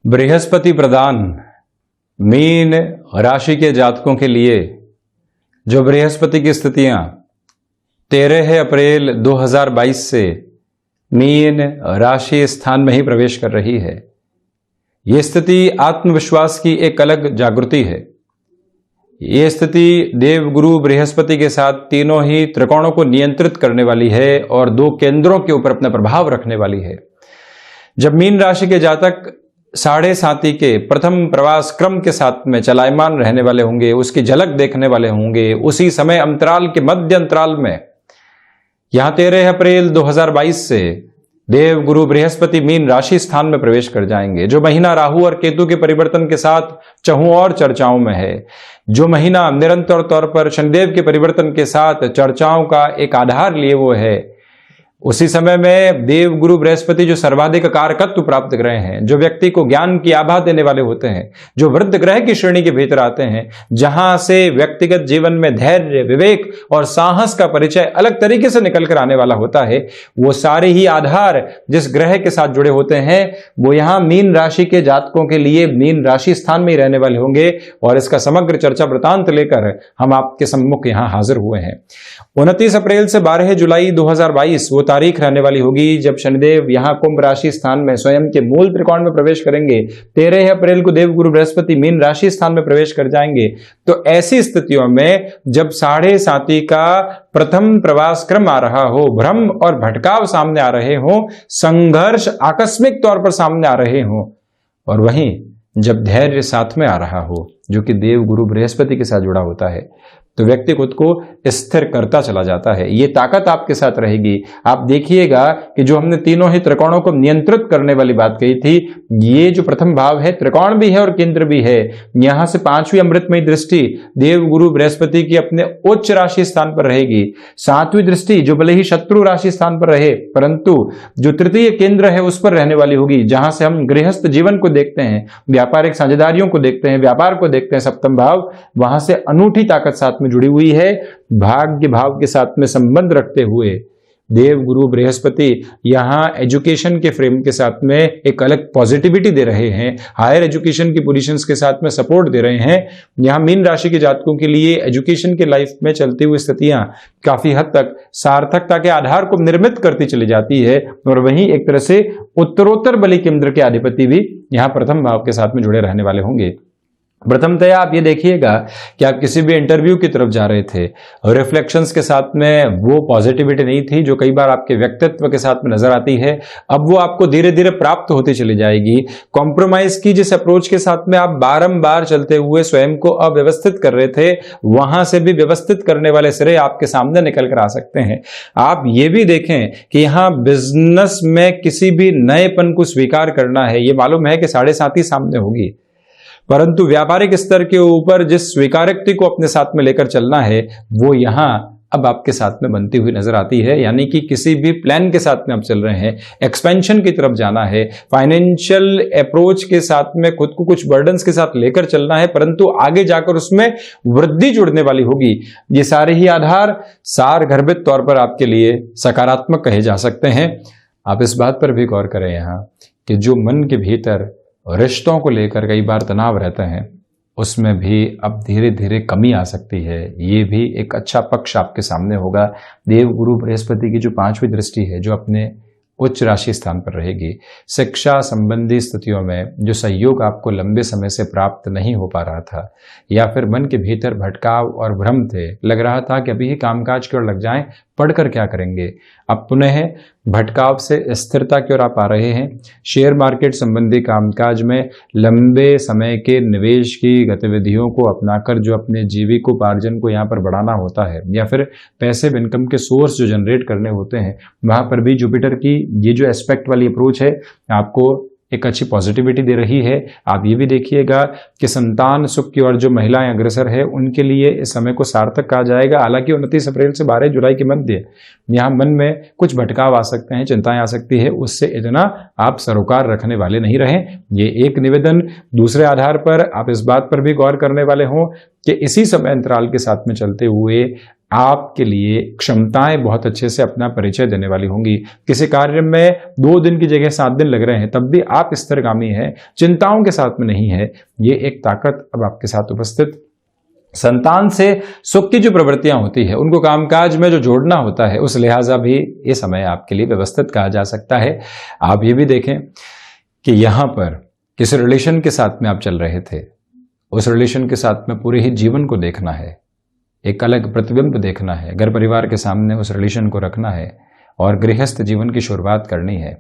बृहस्पति प्रदान मीन राशि के जातकों के लिए जो बृहस्पति की स्थितियां 13 अप्रैल 2022 से मीन राशि स्थान में ही प्रवेश कर रही है। यह स्थिति आत्मविश्वास की एक अलग जागृति है। यह स्थिति देवगुरु बृहस्पति के साथ तीनों ही त्रिकोणों को नियंत्रित करने वाली है और दो केंद्रों के ऊपर अपना प्रभाव रखने वाली है। जब मीन राशि के जातक 7.5 के प्रथम प्रवास क्रम के साथ में चलायमान रहने वाले होंगे, उसकी झलक देखने वाले होंगे, उसी समय अंतराल के मध्य अंतराल में यहां 13 अप्रैल 2022 से देवगुरु बृहस्पति मीन राशि स्थान में प्रवेश कर जाएंगे। जो महीना राहु और केतु के परिवर्तन के साथ चहुं और चर्चाओं में है, जो महीना निरंतर तौर पर शनिदेव के परिवर्तन के साथ चर्चाओं का एक आधार लिए वो है, उसी समय में देवगुरु बृहस्पति जो सर्वाधिक कारकत्व प्राप्त ग्रह हैं, जो व्यक्ति को ज्ञान की आभा देने वाले होते हैं, जो वृद्ध ग्रह की श्रेणी के भीतर आते हैं, जहां से व्यक्तिगत जीवन में धैर्य, विवेक और साहस का परिचय अलग तरीके से निकल कर आने वाला होता है, वो सारे ही आधार जिस ग्रह के साथ जुड़े होते हैं वो यहां मीन राशि के जातकों के लिए मीन राशि स्थान में ही रहने वाले होंगे। और इसका समग्र चर्चा वृतांत लेकर हम आपके सम्मुख यहां हाजिर हुए हैं। 29 अप्रैल से 12 जुलाई 2022 वो तारीख रहने वाली होगी जब शनिदेव यहां कुंभ राशि स्थान में स्वयं के मूल त्रिकोण में प्रवेश करेंगे। 13 अप्रैल को देवगुरु बृहस्पति मीन राशि स्थान में प्रवेश कर जाएंगे। तो ऐसी स्थितियों में जब 7.5 का प्रथम प्रवास क्रम आ रहा हो, भ्रम और भटकाव सामने आ रहे हो, संघर्ष आकस्मिक तौर पर सामने आ रहे हो, और वहीं जब धैर्य साथ में आ रहा हो जो कि देवगुरु बृहस्पति के साथ जुड़ा होता है, तो व्यक्ति खुद को स्थिर करता चला जाता है। ये ताकत आपके साथ रहेगी। आप देखिएगा कि जो हमने तीनों ही त्रिकोणों को नियंत्रित करने वाली बात कही थी, ये जो प्रथम भाव है, त्रिकोण भी है और केंद्र भी है, यहां से 5वीं अमृतमयी दृष्टि देवगुरु बृहस्पति की अपने उच्च राशि स्थान पर रहेगी। 7वीं दृष्टि जो भले ही शत्रु राशि स्थान पर रहे, परंतु जो तृतीय केंद्र है उस पर रहने वाली होगी, जहां से हम गृहस्थ जीवन को देखते हैं, व्यापारिक साझेदारियों को देखते हैं, व्यापार को देखते हैं। सप्तम भाव वहां से अनूठी ताकत साथ में जुड़ी हुई है। भाग्य भाव के साथ में संबंध रखते हुए देवगुरु बृहस्पति यहां एजुकेशन के फ्रेम के साथ में एक अलग पॉजिटिविटी दे रहे हैं, हायर एजुकेशन की पोजीशंस के साथ में सपोर्ट दे रहे हैं। यहां मीन राशि के जातकों के लिए एजुकेशन के लाइफ में चलती हुई स्थितियां काफी हद तक सार्थकता के आधार को निर्मित करती चली जाती है, और वहीं एक तरह से उत्तरोत्तर बलि केंद्र के अधिपति भी यहां प्रथम भाव के साथ में जुड़े रहने वाले होंगे। प्रथमतया आप ये देखिएगा कि आप किसी भी इंटरव्यू की तरफ जा रहे थे, रिफ्लेक्शंस के साथ में वो पॉजिटिविटी नहीं थी जो कई बार आपके व्यक्तित्व के साथ में नजर आती है। अब वो आपको धीरे धीरे प्राप्त होती चली जाएगी। कॉम्प्रोमाइज की जिस अप्रोच के साथ में आप बारंबार चलते हुए स्वयं को अव्यवस्थित कर रहे थे, वहां से भी व्यवस्थित करने वाले सिरे आपके सामने निकल कर आ सकते हैं। आप ये भी देखें कि यहां बिजनेस में किसी भी नएपन को स्वीकार करना है, ये मालूम है कि 7.5 ही सामने होगी, परंतु व्यापारिक स्तर के ऊपर जिस स्वीकारोक्ति को अपने साथ में लेकर चलना है वो यहां अब आपके साथ में बनती हुई नजर आती है। यानी कि किसी भी प्लान के साथ में आप चल रहे हैं, एक्सपेंशन की तरफ जाना है, फाइनेंशियल अप्रोच के साथ में खुद को कुछ बर्डन्स के साथ लेकर चलना है, परंतु आगे जाकर उसमें वृद्धि जुड़ने वाली होगी। ये सारे ही आधार सारगर्भित तौर पर आपके लिए सकारात्मक कहे जा सकते हैं। आप इस बात पर भी गौर करें यहाँ कि जो मन के भीतर रिश्तों को लेकर कई बार तनाव रहते हैं, उसमें भी अब धीरे धीरे कमी आ सकती है। ये भी एक अच्छा पक्ष आपके सामने होगा। देवगुरु बृहस्पति की जो 5वीं दृष्टि है जो अपने उच्च राशि स्थान पर रहेगी, शिक्षा संबंधी स्थितियों में जो सहयोग आपको लंबे समय से प्राप्त नहीं हो पा रहा था, या फिर मन के भीतर भटकाव और भ्रम थे, लग रहा था कि अभी ही कामकाज की ओर लग जाएं, पढ़कर क्या करेंगे, अब पुनः भटकाव से स्थिरता की ओर आप आ रहे हैं। शेयर मार्केट संबंधी कामकाज में लंबे समय के निवेश की गतिविधियों को अपनाकर जो अपने जीविकोपार्जन को यहाँ पर बढ़ाना होता है, या फिर पैसिव इनकम के सोर्स जो जनरेट करने होते हैं, वहाँ पर भी जुपिटर की ये जो एस्पेक्ट वाली अप्रोच है आपको एक अच्छी पॉजिटिविटी दे रही है। आप ये भी देखिएगा कि संतान सुख की ओर जो महिलाएं अग्रसर है उनके लिए इस समय को सार्थक कहा जाएगा। हालांकि 29 अप्रैल से 12 जुलाई के मध्य यहाँ मन में कुछ भटकाव आ सकते हैं, चिंताएं आ सकती है, उससे इतना आप सरोकार रखने वाले नहीं रहें, ये एक निवेदन। दूसरे आधार पर आप इस बात पर भी गौर करने वाले हों कि इसी समय अंतराल के साथ में चलते हुए आपके लिए क्षमताएं बहुत अच्छे से अपना परिचय देने वाली होंगी। किसी कार्य में 2 दिन की जगह 7 दिन लग रहे हैं, तब भी आप स्थिरगामी हैं, चिंताओं के साथ में नहीं है। ये एक ताकत अब आपके साथ उपस्थित। संतान से सुख की जो प्रवृत्तियां होती है, उनको कामकाज में जो जोड़ना होता है, उस लिहाजा भी ये समय आपके लिए व्यवस्थित कहा जा सकता है। आप ये भी देखें कि यहां पर किसी रिलेशन के साथ में आप चल रहे थे, उस रिलेशन के साथ में पूरे ही जीवन को देखना है, एक अलग प्रतिबिंब देखना है, घर परिवार के सामने उस रिलेशन को रखना है और गृहस्थ जीवन की शुरुआत करनी है।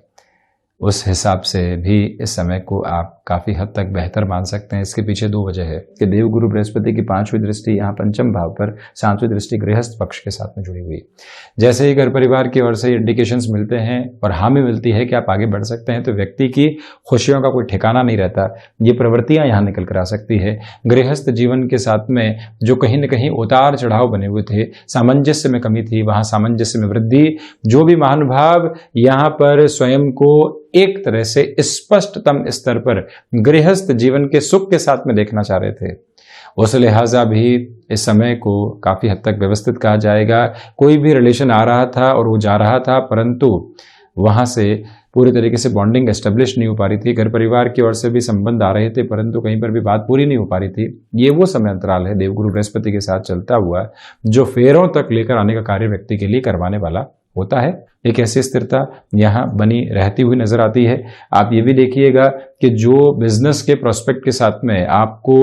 उस हिसाब से भी इस समय को आप काफ़ी हद तक बेहतर मान सकते हैं। इसके पीछे 2 वजह है कि देवगुरु बृहस्पति की 5वीं दृष्टि यहाँ पंचम भाव पर, 7वीं दृष्टि गृहस्थ पक्ष के साथ में जुड़ी हुई। जैसे ही घर परिवार की ओर से इंडिकेशंस मिलते हैं और हामी मिलती है कि आप आगे बढ़ सकते हैं, तो व्यक्ति की खुशियों का कोई ठिकाना नहीं रहता। ये प्रवृत्तियां यहाँ निकल कर आ सकती है। गृहस्थ जीवन के साथ में जो कहीं न कहीं उतार चढ़ाव बने हुए थे, सामंजस्य में कमी थी, वहाँ सामंजस्य में वृद्धि। जो भी महानुभाव यहाँ पर स्वयं को एक तरह से स्पष्टतम स्तर पर गृहस्थ जीवन के सुख के साथ में देखना चाह रहे थे, उस लिहाजा भी इस समय को काफी हद तक व्यवस्थित कहा जाएगा। कोई भी रिलेशन आ रहा था और वो जा रहा था, परंतु वहां से पूरी तरीके से बॉन्डिंग एस्टेब्लिश नहीं हो पा रही थी। घर परिवार की ओर से भी संबंध आ रहे थे, परंतु कहीं पर भी बात पूरी नहीं हो पा रही थी। ये वो समय अंतराल है देवगुरु बृहस्पति के साथ चलता हुआ, जो फेरों तक लेकर आने का कार्य व्यक्ति के लिए करवाने वाला होता है। एक ऐसी स्थिरता यहाँ बनी रहती हुई नजर आती है। आप ये भी देखिएगा कि जो बिजनेस के प्रोस्पेक्ट के साथ में आपको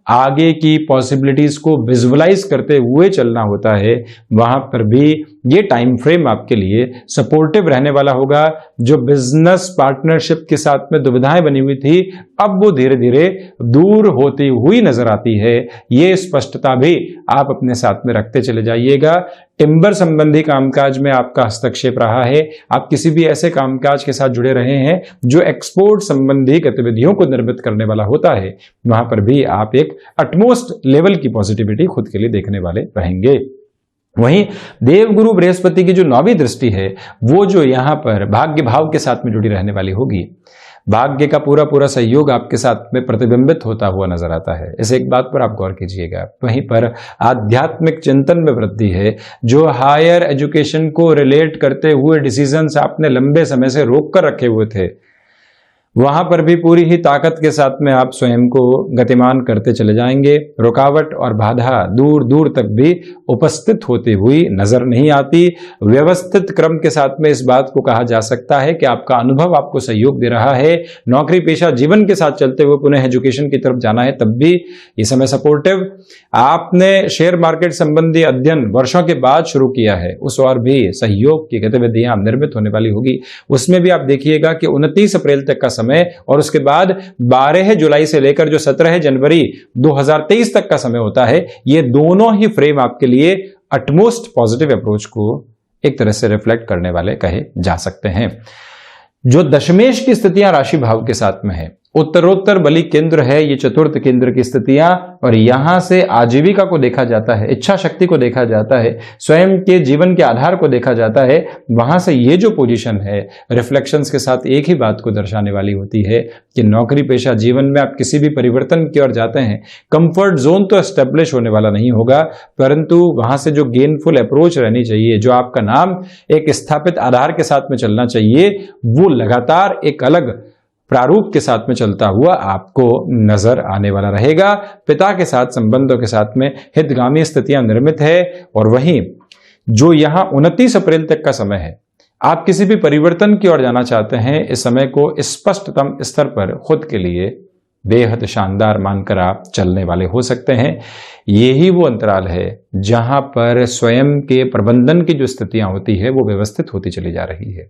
आगे की पॉसिबिलिटीज को विजुअलाइज करते हुए चलना होता है, वहां पर भी ये टाइम फ्रेम आपके लिए सपोर्टिव रहने वाला होगा। जो बिजनेस पार्टनरशिप के साथ में दुविधाएं बनी हुई थी, अब वो धीरे धीरे दूर होती हुई नजर आती है। ये स्पष्टता भी आप अपने साथ में रखते चले जाइएगा। टिम्बर संबंधी कामकाज में आपका हस्तक्षेप रहा है। आप किसी भी ऐसे कामकाज के साथ जुड़े रहे हैं जो एक्सपोर्ट संबंधी गतिविधियों को निर्मित करने वाला होता है, वहां पर भी आप एक अटमोस्ट लेवल की पॉजिटिविटी खुद के लिए देखने वाले रहेंगे। वहीं देवगुरु बृहस्पति की जो 9वीं दृष्टि है, वो जो यहां पर भाग्य भाव के साथ में जुड़ी रहने वाली होगी, भाग्य का पूरा पूरा सहयोग आपके साथ में प्रतिबिंबित होता हुआ नजर आता है। इस एक बात पर आप गौर कीजिएगा। वहीं पर आध्यात्मिक चिंतन में वृद्धि है। जो हायर एजुकेशन को रिलेट करते हुए डिसीजंस आपने लंबे समय से रोक कर रखे हुए थे, वहां पर भी पूरी ही ताकत के साथ में आप स्वयं को गतिमान करते चले जाएंगे। रुकावट और बाधा दूर दूर तक भी उपस्थित होती हुई नजर नहीं आती। व्यवस्थित क्रम के साथ में इस बात को कहा जा सकता है कि आपका अनुभव आपको सहयोग दे रहा है। नौकरी पेशा जीवन के साथ चलते हुए पुनः एजुकेशन की तरफ जाना है, तब भी ये समय सपोर्टिव। आपने शेयर मार्केट संबंधी अध्ययन वर्षों के बाद शुरू किया है, उस और भी सहयोग की गतिविधियां निर्मित होने वाली होगी। उसमें भी आप देखिएगा कि 29 अप्रैल तक का समय और उसके बाद 12 जुलाई से लेकर जो 17 जनवरी 2023 तक का समय होता है, ये दोनों ही फ्रेम आपके लिए अटमोस्ट पॉजिटिव अप्रोच को एक तरह से रिफ्लेक्ट करने वाले कहे जा सकते हैं। जो दशमेश की स्थितियां राशि भाव के साथ में है, उत्तरोत्तर बली केंद्र है ये चतुर्थ केंद्र की स्थितियां, और यहां से आजीविका को देखा जाता है, इच्छा शक्ति को देखा जाता है, स्वयं के जीवन के आधार को देखा जाता है। वहां से ये जो पोजीशन है, रिफ्लेक्शंस के साथ एक ही बात को दर्शाने वाली होती है कि नौकरी पेशा जीवन में आप किसी भी परिवर्तन की ओर जाते हैं, कंफर्ट जोन तो एस्टेब्लिश होने वाला नहीं होगा, परंतु वहां से जो गेनफुल अप्रोच रहनी चाहिए, जो आपका नाम एक स्थापित आधार के साथ में चलना चाहिए, वो लगातार एक अलग प्रारूप के साथ में चलता हुआ आपको नजर आने वाला रहेगा। पिता के साथ संबंधों के साथ में हितगामी स्थितियां निर्मित है। और वहीं जो यहां 29 अप्रैल तक का समय है, आप किसी भी परिवर्तन की ओर जाना चाहते हैं, इस समय को स्पष्टतम स्तर पर खुद के लिए बेहद शानदार मानकर आप चलने वाले हो सकते हैं। यही वो अंतराल है जहां पर स्वयं के प्रबंधन की जो स्थितियां होती है, वो व्यवस्थित होती चली जा रही है।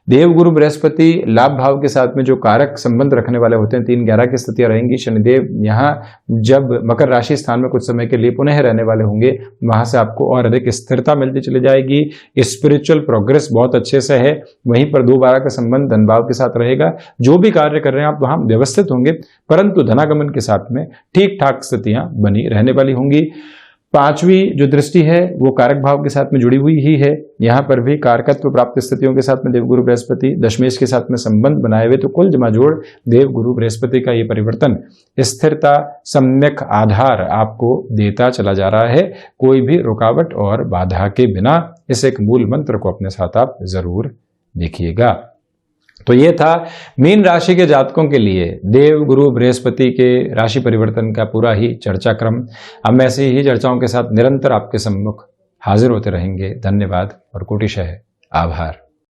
देवगुरु बृहस्पति लाभ भाव के साथ में जो कारक संबंध रखने वाले होते हैं, 3-11 की स्थितियां रहेंगी। शनिदेव यहाँ जब मकर राशि स्थान में कुछ समय के लिए पुनः रहने वाले होंगे, वहां से आपको और अधिक स्थिरता मिलती चली जाएगी। स्पिरिचुअल प्रोग्रेस बहुत अच्छे से है। वहीं पर 2-12 का संबंध धन भाव के साथ रहेगा। जो भी कार्य कर रहे हैं आप वहां व्यवस्थित होंगे, परंतु धनागमन के साथ में ठीक ठाक स्थितियां बनी रहने वाली होंगी। पांचवी जो दृष्टि है वो कारक भाव के साथ में जुड़ी हुई ही है। यहां पर भी कारकत्व प्राप्त स्थितियों के साथ में देवगुरु बृहस्पति दशमेश के साथ में संबंध बनाए हुए, तो कुल जमाजोड़ देवगुरु बृहस्पति का ये परिवर्तन स्थिरता, सम्यक आधार आपको देता चला जा रहा है। कोई भी रुकावट और बाधा के बिना इस एक मूल मंत्र को अपने साथ आप जरूर देखिएगा। तो ये था मीन राशि के जातकों के लिए देव गुरु बृहस्पति के राशि परिवर्तन का पूरा ही चर्चा क्रम। हम ऐसी ही चर्चाओं के साथ निरंतर आपके सम्मुख हाजिर होते रहेंगे। धन्यवाद और कोटिशः आभार।